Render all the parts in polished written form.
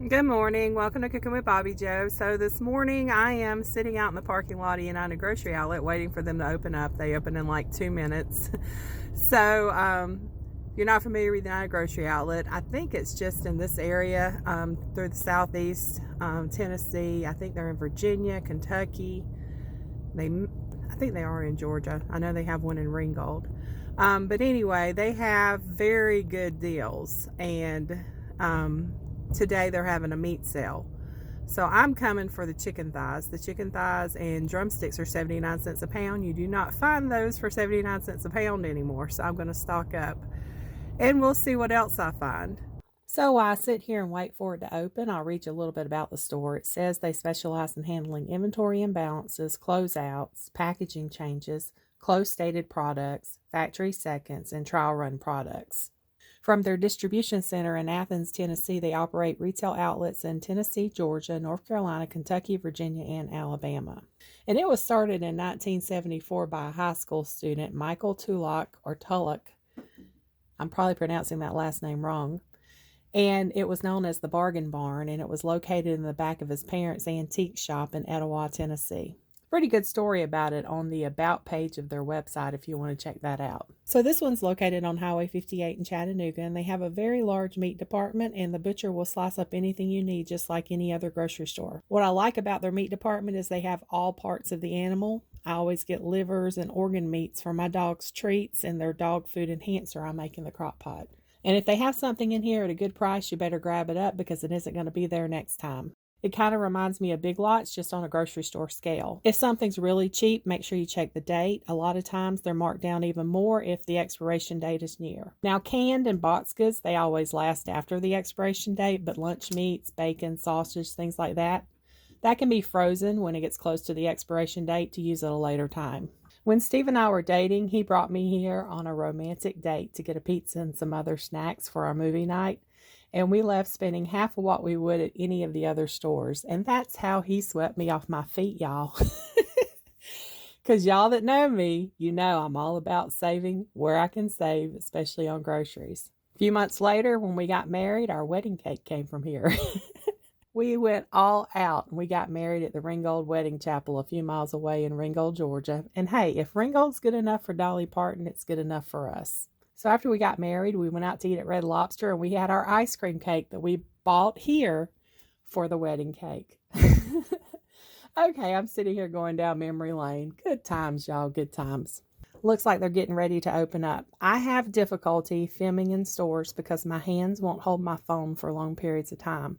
Good morning. Welcome to Cookin with Bobbi Jo. So this morning I am sitting out in the parking lot of United Grocery Outlet waiting for them to open up. They open in like 2 minutes. If you're not familiar with United Grocery Outlet, I think it's just in this area through the southeast, Tennessee. I think they're in Virginia, Kentucky. I think they are in Georgia. I know they have one in Ringgold. But anyway, they have very good deals, and today they're having a meat sale. So I'm coming for the chicken thighs. The chicken thighs and drumsticks are 79 cents a pound. You do not find those for 79 cents a pound anymore. So I'm going to stock up and we'll see what else I find. So while I sit here and wait for it to open, I'll read you a little bit about the store. It says they specialize in handling inventory imbalances, closeouts, packaging changes, close-stated products, factory seconds, and trial run products. From their distribution center in Athens, Tennessee, they operate retail outlets in Tennessee, Georgia, North Carolina, Kentucky, Virginia, and Alabama. And it was started in 1974 by a high school student, Michael Tulloch. I'm probably pronouncing that last name wrong. And it was known as the Bargain Barn, and it was located in the back of his parents' antique shop in Etowah, Tennessee. Pretty good story about it on the About page of their website if you want to check that out. So this one's located on Highway 58 in Chattanooga, and they have a very large meat department, and the butcher will slice up anything you need just like any other grocery store. What I like about their meat department is they have all parts of the animal. I always get livers and organ meats for my dog's treats and their dog food enhancer I make in the crock pot. And if they have something in here at a good price, you better grab it up because it isn't going to be there next time. It kind of reminds me of Big Lots, just on a grocery store scale. If something's really cheap, make sure you check the date. A lot of times they're marked down even more if the expiration date is near. Now, canned and boxed goods, they always last after the expiration date, but lunch meats, bacon, sausage, things like that, that can be frozen when it gets close to the expiration date to use at a later time. When Steve and I were dating, he brought me here on a romantic date to get a pizza and some other snacks for our movie night. And we left spending half of what we would at any of the other stores. And that's how he swept me off my feet, y'all. Because y'all that know me, you know I'm all about saving where I can save, especially on groceries. A few months later, when we got married, our wedding cake came from here. We went all out and we got married at the Ringgold Wedding Chapel a few miles away in Ringgold, Georgia. And hey, if Ringgold's good enough for Dolly Parton, it's good enough for us. So after we got married, we went out to eat at Red Lobster and we had our ice cream cake that we bought here for the wedding cake. Okay, I'm sitting here going down memory lane. Good times, y'all, good times. Looks like they're getting ready to open up. I have difficulty filming in stores because my hands won't hold my phone for long periods of time.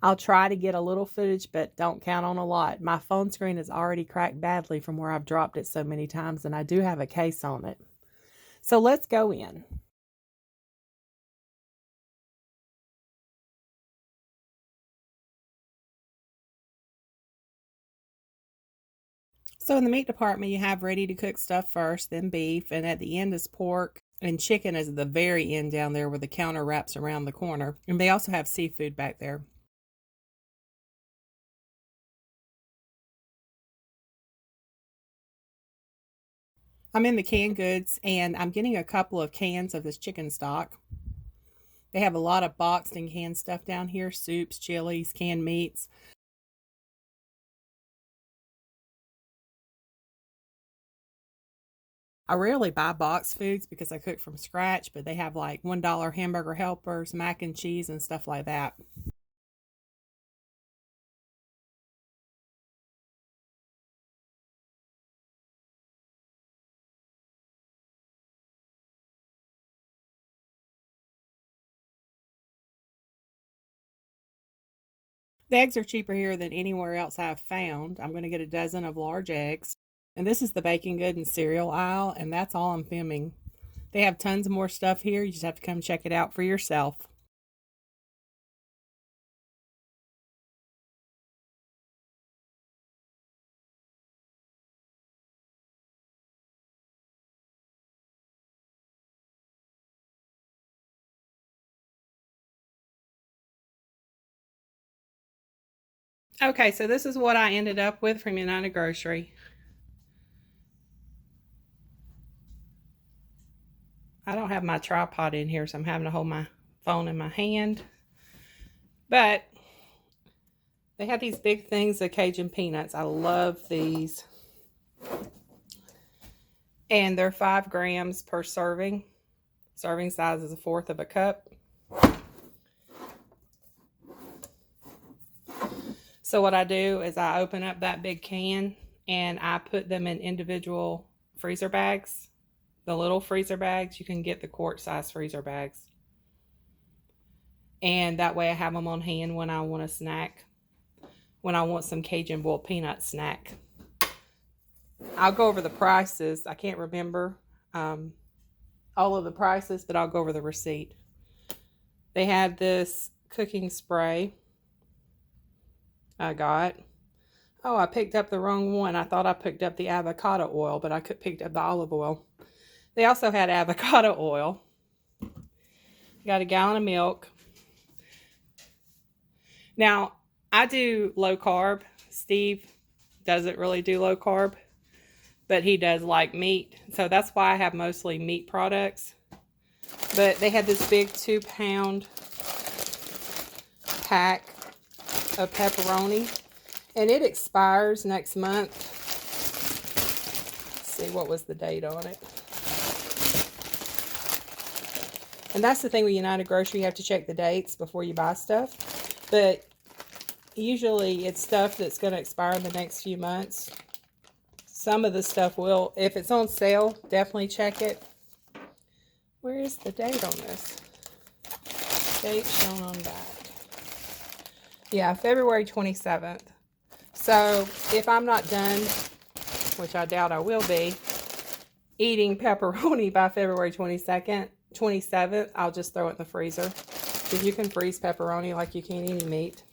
I'll try to get a little footage, but don't count on a lot. My phone screen is already cracked badly from where I've dropped it so many times, and I do have a case on it. So let's go in. So in the meat department, you have ready to cook stuff first, then beef, and at the end is pork, and chicken is at the very end down there where the counter wraps around the corner. And they also have seafood back there. I'm in the canned goods, and I'm getting a couple of cans of this chicken stock. They have a lot of boxed and canned stuff down here, soups, chilies, canned meats. I rarely buy boxed foods because I cook from scratch, but they have like $1 hamburger helpers, mac and cheese, and stuff like that. The eggs are cheaper here than anywhere else I've found. I'm going to get a dozen of large eggs. And this is the baking good and cereal aisle, and that's all I'm filming. They have tons more stuff here. You just have to come check it out for yourself. Okay, so this is what I ended up with from United Grocery. I don't have my tripod in here, so I'm having to hold my phone in my hand. But They had these big things of Cajun peanuts. I love these. And they're 5 grams per serving. Serving size is 1/4 of a cup. So what I do is I open up that big can and I put them in individual freezer bags. The little freezer bags, you can get the quart size freezer bags. And that way I have them on hand when I want a snack. When I want some Cajun boiled peanut snack. I'll go over the prices. I can't remember all of the prices, but I'll go over the receipt. They had this cooking spray I got. Oh, I picked up the wrong one. I thought I picked up the avocado oil, but I picked up the olive oil. They also had avocado oil. Got a gallon of milk. Now, I do low carb. Steve doesn't really do low carb, but he does like meat. So that's why I have mostly meat products. But they had this big 2-pound pack of pepperoni, and it expires next month. Let's see, what was the date on it? And that's the thing with United Grocery, you have to check the dates before you buy stuff. But usually it's stuff that's going to expire in the next few months. Some of the stuff will, if it's on sale, definitely check it. Where is the date on this? Date shown on back. Yeah, February 27th. So if I'm not done, which I doubt I will be, eating pepperoni by February 27th, I'll just throw it in the freezer. Because you can freeze pepperoni like you can any meat.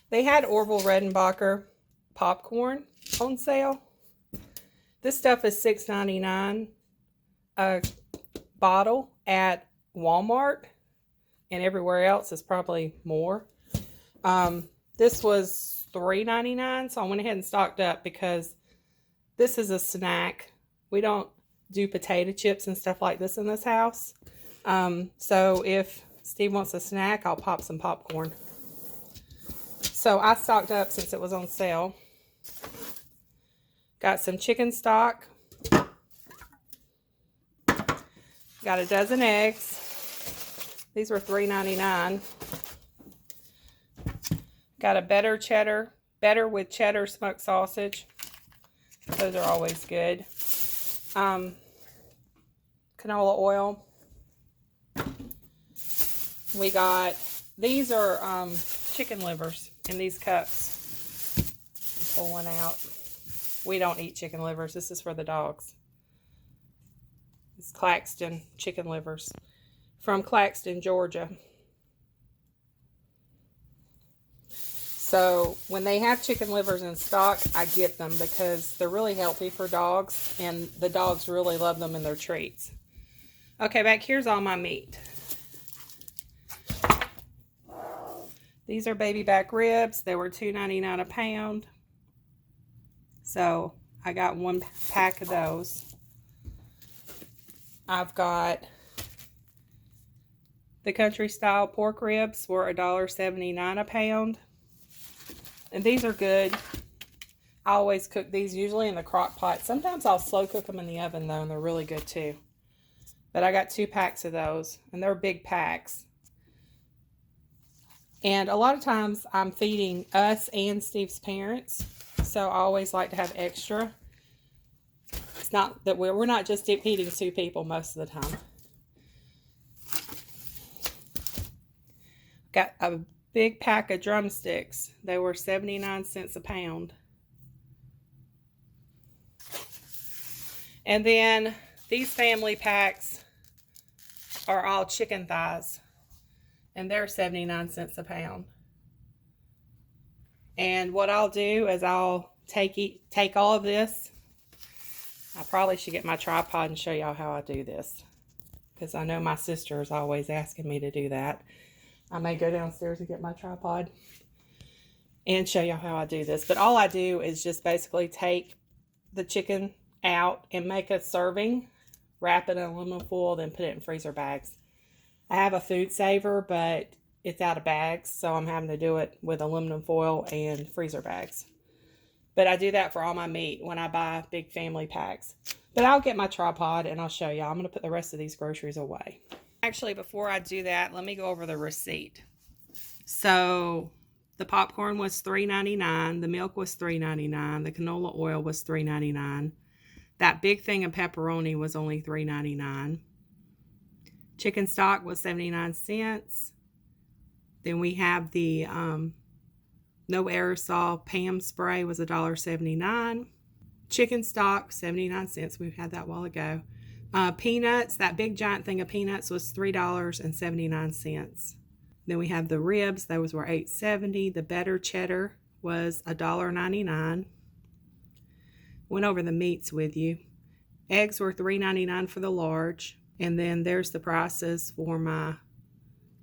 They had Orville Redenbacher popcorn on sale. This stuff is $6.99 a bottle at Walmart, and everywhere else is probably more. This was $3.99, so I went ahead and stocked up because this is a snack. We don't do potato chips and stuff like this in this house. So if Steve wants a snack, I'll pop some popcorn. So I stocked up since it was on sale. Got some chicken stock. Got a dozen eggs. These were $3.99. Got a better with cheddar smoked sausage. Those are always good. Canola oil. We got, these are chicken livers in these cups. Pull one out. We don't eat chicken livers. This is for the dogs. It's Claxton chicken livers from Claxton, Georgia. So when they have chicken livers in stock, I get them because they're really healthy for dogs, and the dogs really love them in their treats. Okay, back here's all my meat. These are baby back ribs. They were $2.99 a pound. So I got 1 pack of those. I've got the country style pork ribs were $1.79 a pound. And these are good. I always cook these usually in the crock pot. Sometimes I'll slow cook them in the oven though, and they're really good too. But I got 2 packs of those, and they're big packs. And a lot of times I'm feeding us and Steve's parents, so I always like to have extra. It's not that we're not just feeding 2 people most of the time. Got a big pack of drumsticks. They were 79 cents a pound. And then these family packs are all chicken thighs, and they're 79 cents a pound. And what I'll do is I'll take all of this. I probably should get my tripod and show y'all how I do this, because I know my sister is always asking me to do that. I may go downstairs and get my tripod and show y'all how I do this. But all I do is just basically take the chicken out and make a serving, wrap it in aluminum foil, then put it in freezer bags. I have a food saver, but it's out of bags, so I'm having to do it with aluminum foil and freezer bags. But I do that for all my meat when I buy big family packs. But I'll get my tripod and I'll show you. I'm going to put the rest of these groceries away. Actually, before I do that, let me go over the receipt. So the popcorn was $3.99. The milk was $3.99. The canola oil was $3.99. That big thing of pepperoni was only $3.99. Chicken stock was 79 cents. Then we have the no aerosol Pam spray was $1.79. Chicken stock, 79 cents. We had that a while ago. Peanuts, that big giant thing of peanuts was $3.79. Then we have the ribs, those were $8.70. The better cheddar was $1.99. Went over the meats with you. Eggs were $3.99 for the large. And then there's the prices for my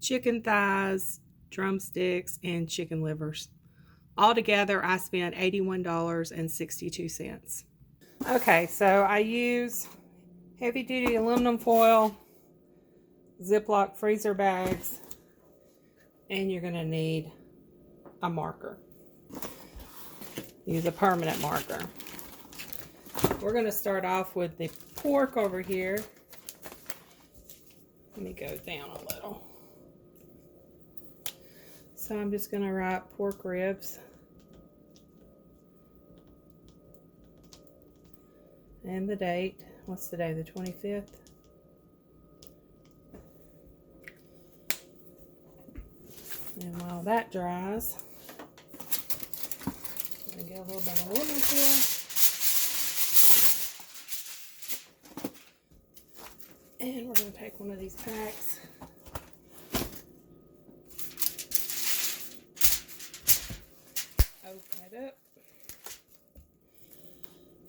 chicken thighs, drumsticks, and chicken livers. Altogether, I spent $81.62. Okay, so I use heavy-duty aluminum foil, Ziploc freezer bags, and you're going to need a marker. Use a permanent marker. We're going to start off with the pork over here. Let me go down a little. So I'm just going to write pork ribs. And the date. What's the day? The 25th? And while that dries, I'm going to get a little bit of aluminum foil. And we're going to take one of these packs. Open it up.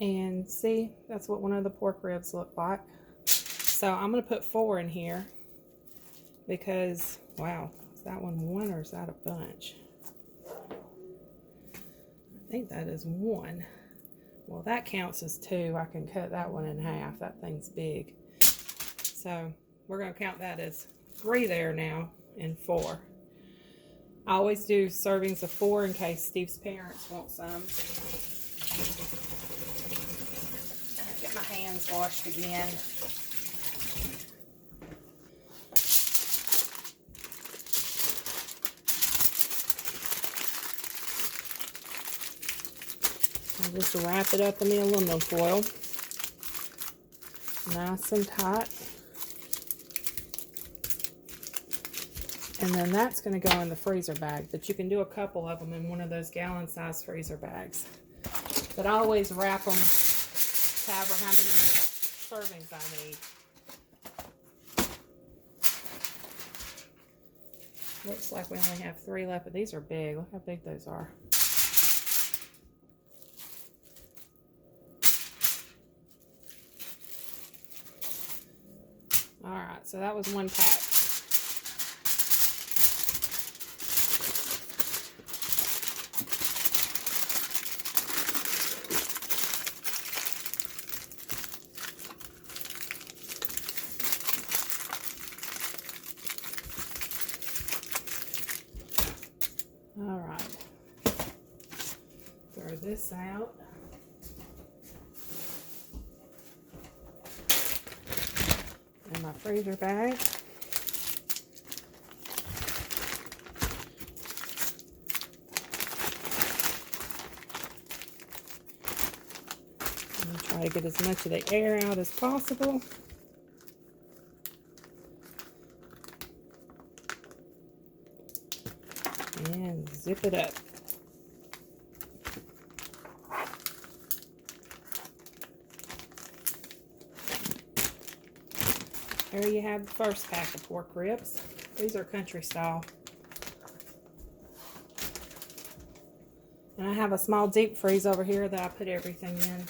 And see, that's what one of the pork ribs look like. So I'm going to put 4 in here because, wow, is that one or is that a bunch? I think that is 1. Well, that counts as 2. I can cut that one in half. That thing's big. So we're going to count that as 3 there now and 4. I always do servings of 4 in case Steve's parents want some. Get my hands washed again. I'll just wrap it up in the aluminum foil. Nice and tight. And then that's going to go in the freezer bag. But you can do a couple of them in one of those gallon-sized freezer bags. But I always wrap them however how many servings I need. Looks like we only have 3 left, but these are big. Look how big those are. Alright, so that was 1 pack. Alright, throw this out. In my freezer bag. I'm going to try to get as much of the air out as possible. And zip it up. There you have the first pack of pork ribs. These are country style. And I have a small deep freeze over here that I put everything in.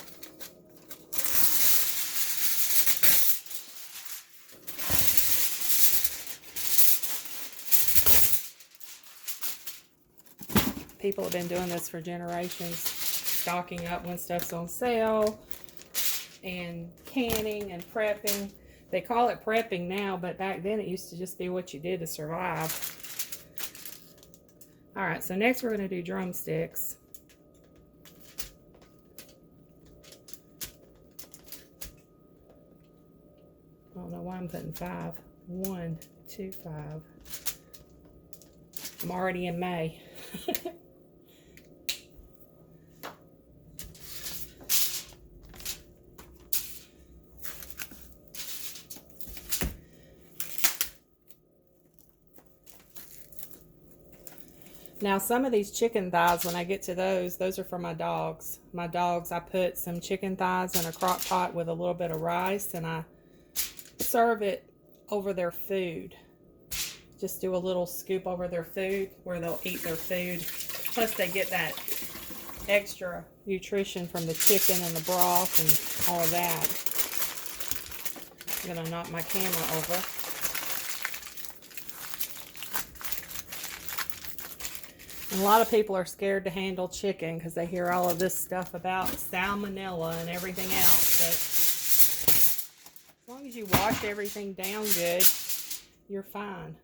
People have been doing this for generations, stocking up when stuff's on sale and canning and prepping. They call it prepping now, but back then it used to just be what you did to survive. All right, so next we're going to do drumsticks. I don't know why I'm putting 5. 1, 2, 5. I'm already in May. Now, some of these chicken thighs, when I get to those are for my dogs. My dogs, I put some chicken thighs in a crock pot with a little bit of rice, and I serve it over their food. Just do a little scoop over their food where they'll eat their food. Plus, they get that extra nutrition from the chicken and the broth and all of that. I'm going to knock my camera over. And a lot of people are scared to handle chicken because they hear all of this stuff about salmonella and everything else. But as long as you wash everything down good, you're fine.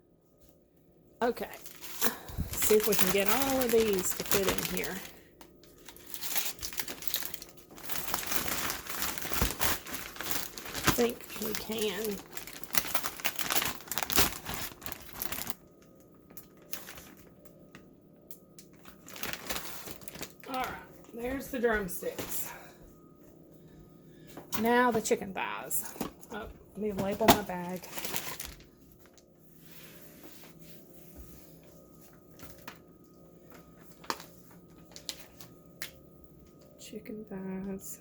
Okay, let's see if we can get all of these to fit in here. I think we can. All right, there's the drumsticks. Now the chicken thighs. Oh, let me label my bag. Chicken thighs.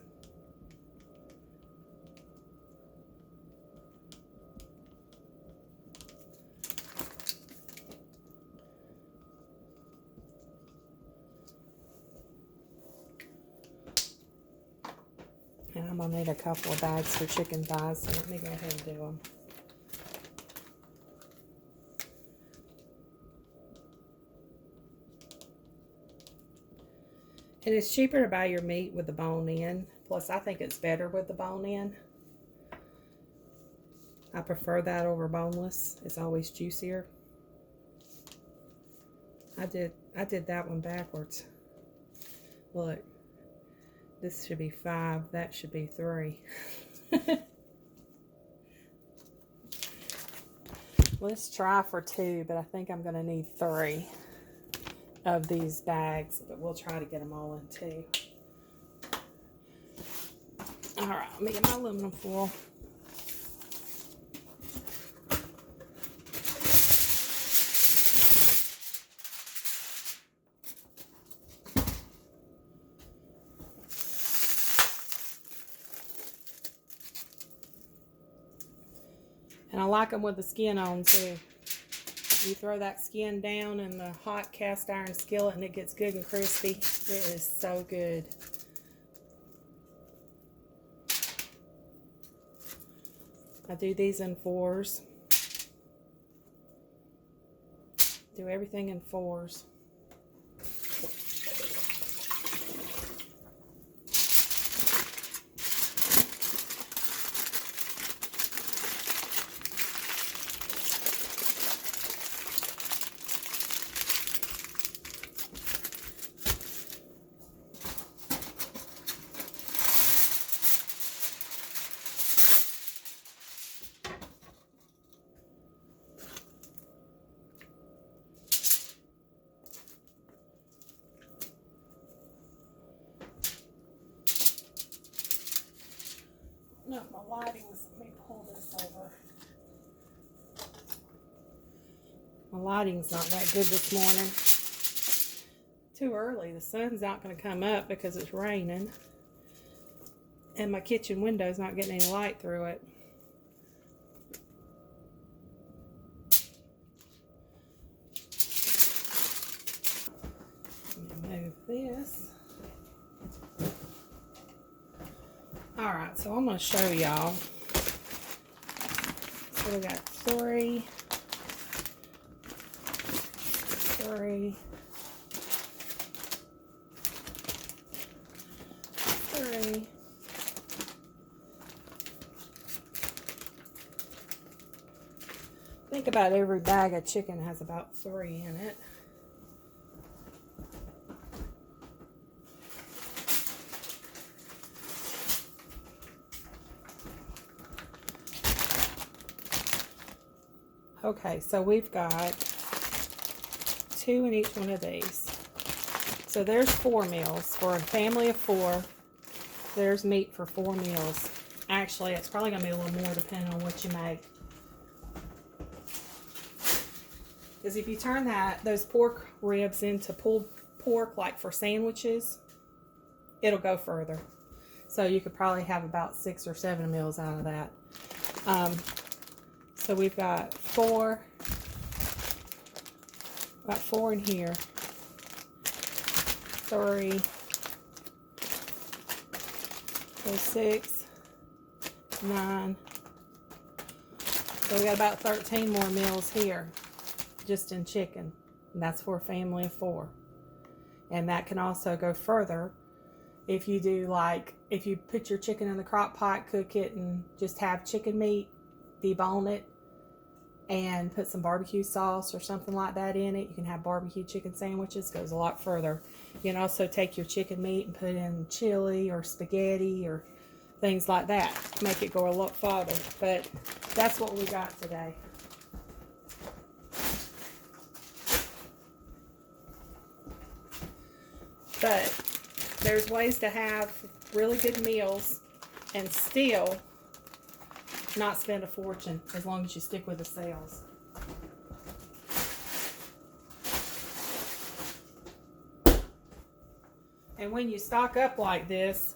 And I'm going to need a couple of bags for chicken thighs, so let me go ahead and do them. And it's cheaper to buy your meat with the bone in. Plus, I think it's better with the bone in. I prefer that over boneless. It's always juicier. I did that one backwards. Look. This should be 5. That should be 3. Let's try for 2, but I think I'm going to need 3 of these bags. But we'll try to get them all in 2. All right, let me get my aluminum foil. And I like them with the skin on too. You throw that skin down in the hot cast iron skillet and it gets good and crispy. It is so good. I do these in 4s. Do everything in 4s. No, my lighting's, let me pull this over. My lighting's not that good this morning. Too early. The sun's not going to come up because it's raining. And my kitchen window's not getting any light through it. Let me move this. Alright, so I'm going to show y'all. So we got 3. Think about every bag of chicken has about 3 in it. Okay, so we've got 2 in each one of these. So there's 4 meals. For a family of 4, there's meat for 4 meals. Actually, it's probably going to be a little more depending on what you make. Because if you turn those pork ribs into pulled pork, like for sandwiches, it'll go further. So you could probably have about 6 or 7 meals out of that. So we've got 4. Got 4 in here. 3. So 6, 9. So we got about 13 more meals here, just in chicken. And that's for a family of 4. And that can also go further if you do, like, if you put your chicken in the crock pot, cook it, and just have chicken meat, debone it, and put some barbecue sauce or something like that in it. You can have barbecue chicken sandwiches. Goes a lot further. You can also take your chicken meat and put it in chili or spaghetti or things like that. Make it go a lot farther. But that's what we got today. But there's ways to have really good meals and still not spend a fortune, as long as you stick with the sales. And when you stock up like this,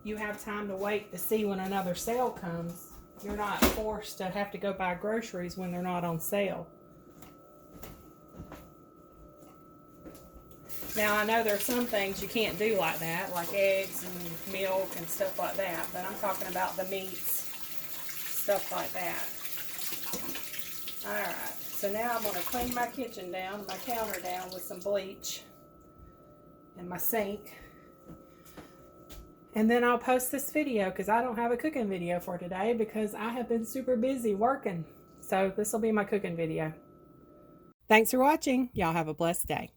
you have time to wait to see when another sale comes. You're not forced to have to go buy groceries when they're not on sale. Now, I know there's some things you can't do like that, like eggs and milk and stuff like that, but I'm talking about the meats, stuff like that. Alright, so now I'm going to clean my kitchen down, my counter down with some bleach and my sink. And then I'll post this video, because I don't have a cooking video for today because I have been super busy working. So this will be my cooking video. Thanks for watching. Y'all have a blessed day.